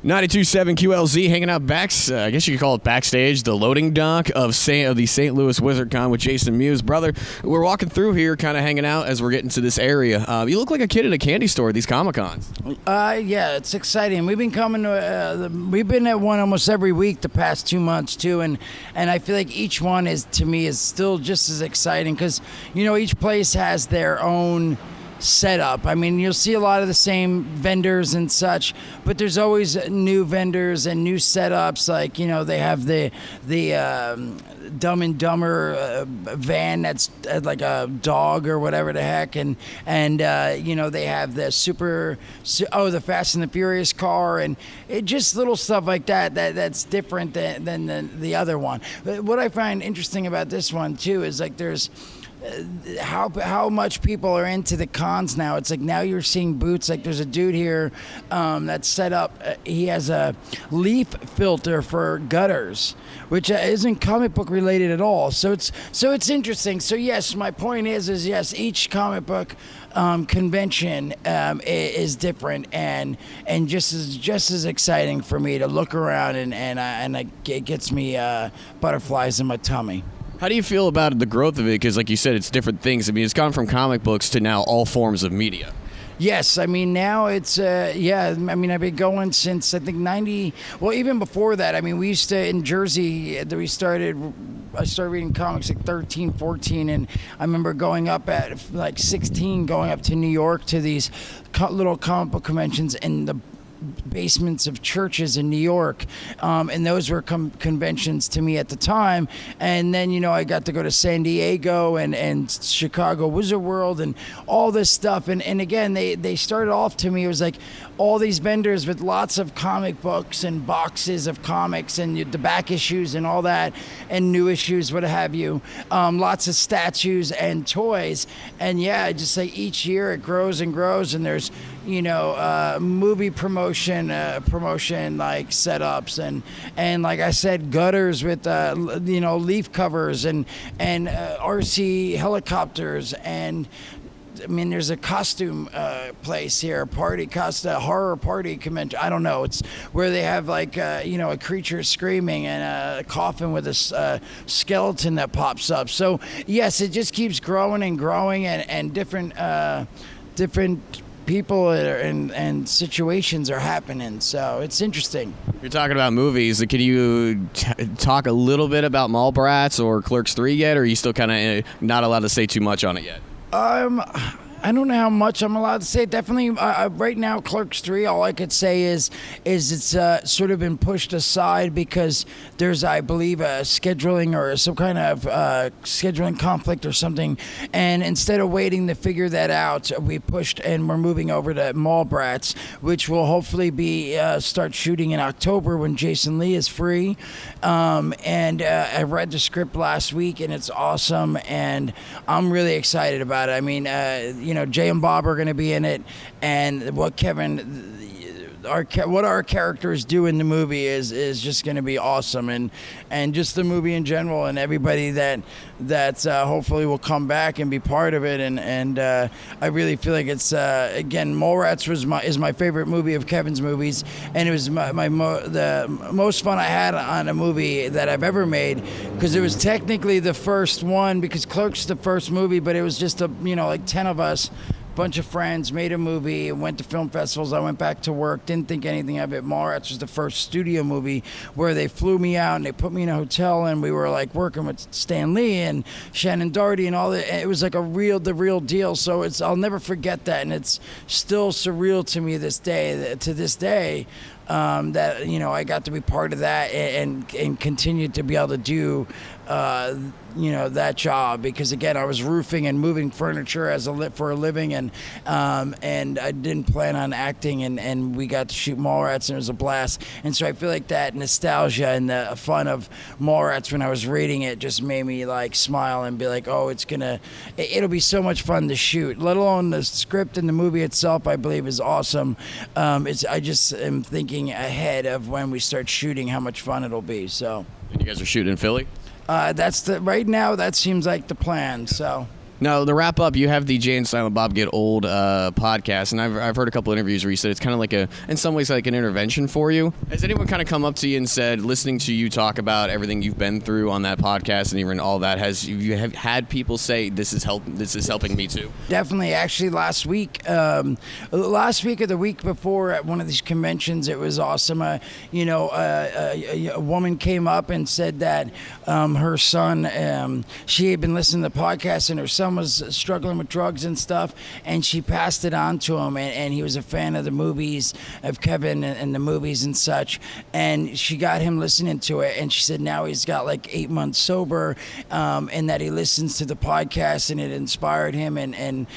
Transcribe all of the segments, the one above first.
92.7 QLZ hanging out I guess you could call it backstage, the loading dock of the St. Louis WizardCon with Jason Mewes. Brother, we're walking through here kind of hanging out as we're getting to this area. You look like a kid at a candy store at these Comic-Cons. Yeah, it's exciting. We've been coming to, we've been at one almost every week the past 2 months too, and I feel like each one is still just as exciting because, each place has their own setup. I mean, you'll see a lot of the same vendors and such, but there's always new vendors and new setups. Like, they have the Dumb and Dumber van that's like a dog or whatever the heck, and they have the the Fast and the Furious car, and it just little stuff like that's different than the other one. But what I find interesting about this one too is like there's how much people are into the cons now. It's like now you're seeing booths. Like there's a dude here that's set up. He has a leaf filter for gutters, which isn't comic book related at all. So it's interesting. So yes, my point is yes, each comic book convention is different and just as exciting for me to look around and it gets me butterflies in my tummy. How do you feel about the growth of it? Because like you said, it's different things. I mean, it's gone from comic books to now all forms of media. Yes, I mean, now it's, I mean, I've been going since, I think, 90, well, even before that. I mean, we used to, in Jersey, I started reading comics at 13, 14, and I remember going up at, like, 16, going up to New York to these little comic book conventions in the basements of churches in New York, and those were conventions to me at the time. And then I got to go to San Diego and Chicago Wizard World and all this stuff, and again they started off to me, it was like all these vendors with lots of comic books and boxes of comics and the back issues and all that and new issues, what have you, lots of statues and toys, and just like each year it grows and grows, and there's movie promotion like setups and like I said, gutters with leaf covers and RC helicopters, and I mean there's a costume place here, a horror party convention. I don't know. It's where they have like a creature screaming and a coffin with a skeleton that pops up. So yes, it just keeps growing and growing, and different people and situations are happening, so it's interesting. You're talking about movies. Can you talk a little bit about Mallbrats or Clerks 3 yet, or are you still kind of not allowed to say too much on it yet? I don't know how much I'm allowed to say. Definitely, right now, Clerks 3, all I could say is it's sort of been pushed aside because there's, I believe, a scheduling or some kind of scheduling conflict or something. And instead of waiting to figure that out, we pushed and we're moving over to Mallbrats, which will hopefully be start shooting in October when Jason Lee is free. And I read the script last week, and it's awesome, and I'm really excited about it. I mean, Jay and Bob are going to be in it, and what our characters do in the movie is just going to be awesome, and just the movie in general, and everybody that hopefully will come back and be part of it, and I really feel like it's again, Mallrats is my favorite movie of Kevin's movies, and it was the most fun I had on a movie that I've ever made, because it was technically the first one, because Clerks is the first movie, but it was just like 10 of us, bunch of friends, made a movie, went to film festivals. I went back to work, didn't think anything of it. Mallrats was the first studio movie where they flew me out and they put me in a hotel, and we were like working with Stan Lee and Shannon Doherty and all that. It was like the real deal. So I'll never forget that, and it's still surreal to me to this day. That I got to be part of that and continue to be able to do that job, because again, I was roofing and moving furniture for a living, and I didn't plan on acting, and we got to shoot Mallrats, and it was a blast. And so I feel like that nostalgia and the fun of Mallrats when I was reading it just made me like smile and be like, oh, it'll be so much fun to shoot, let alone the script and the movie itself. I believe is awesome. I just am thinking ahead of when we start shooting how much fun it'll be. So and you guys are shooting in Philly? Right now that seems like the plan. So Now, to wrap up, you have the Jay and Silent Bob Get Old podcast, and I've heard a couple interviews where you said it's kind of like in some ways, like an intervention for you. Has anyone kind of come up to you and said, listening to you talk about everything you've been through on that podcast and even all that, have had people say this is helping me too? Definitely. Actually, last week or the week before at one of these conventions, it was awesome. A woman came up and said that her son, she had been listening to the podcast, and her son was struggling with drugs and stuff, and she passed it on to him, and he was a fan of the movies, of Kevin and the movies and such, and she got him listening to it, and she said now he's got like 8 months sober, and that he listens to the podcast, and it inspired him, and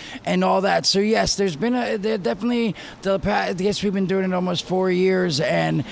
all that. So yes, there's been I guess we've been doing it almost 4 years, and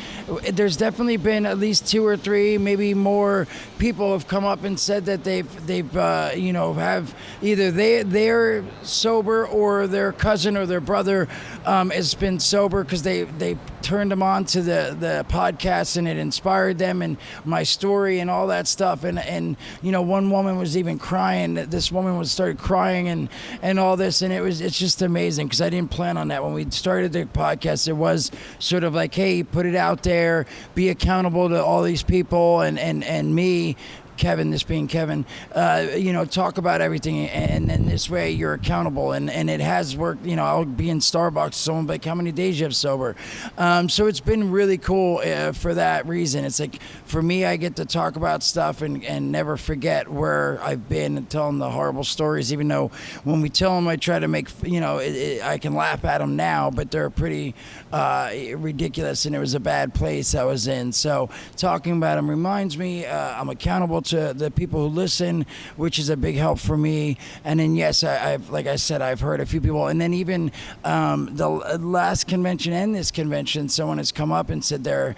there's definitely been at least 2 or 3, maybe more people have come up and said that they've have either they're sober or their cousin or their brother has been sober because they turned them on to the podcast, and it inspired them and my story and all that stuff. And one woman was even crying. This woman started crying and all this, and it's just amazing because I didn't plan on that when we started the podcast. It was sort of like, hey, put it out there, be accountable to all these people and me. Kevin, this being Kevin, talk about everything, and then this way you're accountable, and it has worked. I'll be in Starbucks, someone like, how many days you have sober? So it's been really cool for that reason. It's like, for me, I get to talk about stuff and never forget where I've been and tell them the horrible stories, even though when we tell them, I try to make, I can laugh at them now, but they're pretty ridiculous, and it was a bad place I was in. So talking about them reminds me I'm accountable to the people who listen, which is a big help for me. And then yes, like I said, I've heard a few people, and then even the last convention and this convention, someone has come up and said they're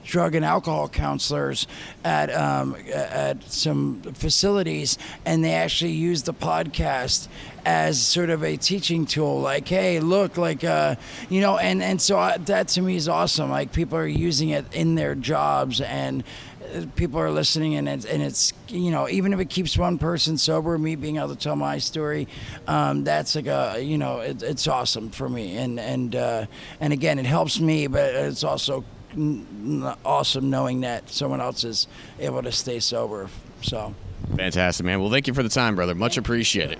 drug and alcohol counselors at some facilities, and they actually use the podcast as sort of a teaching tool, like, hey, look, like, and so that to me is awesome. Like, people are using it in their jobs, and people are listening, and it's even if it keeps one person sober, me being able to tell my story, that's like it's awesome for me, and again, it helps me, but it's also awesome knowing that someone else is able to stay sober. So fantastic, man. Well, thank you for the time, brother. Much appreciated.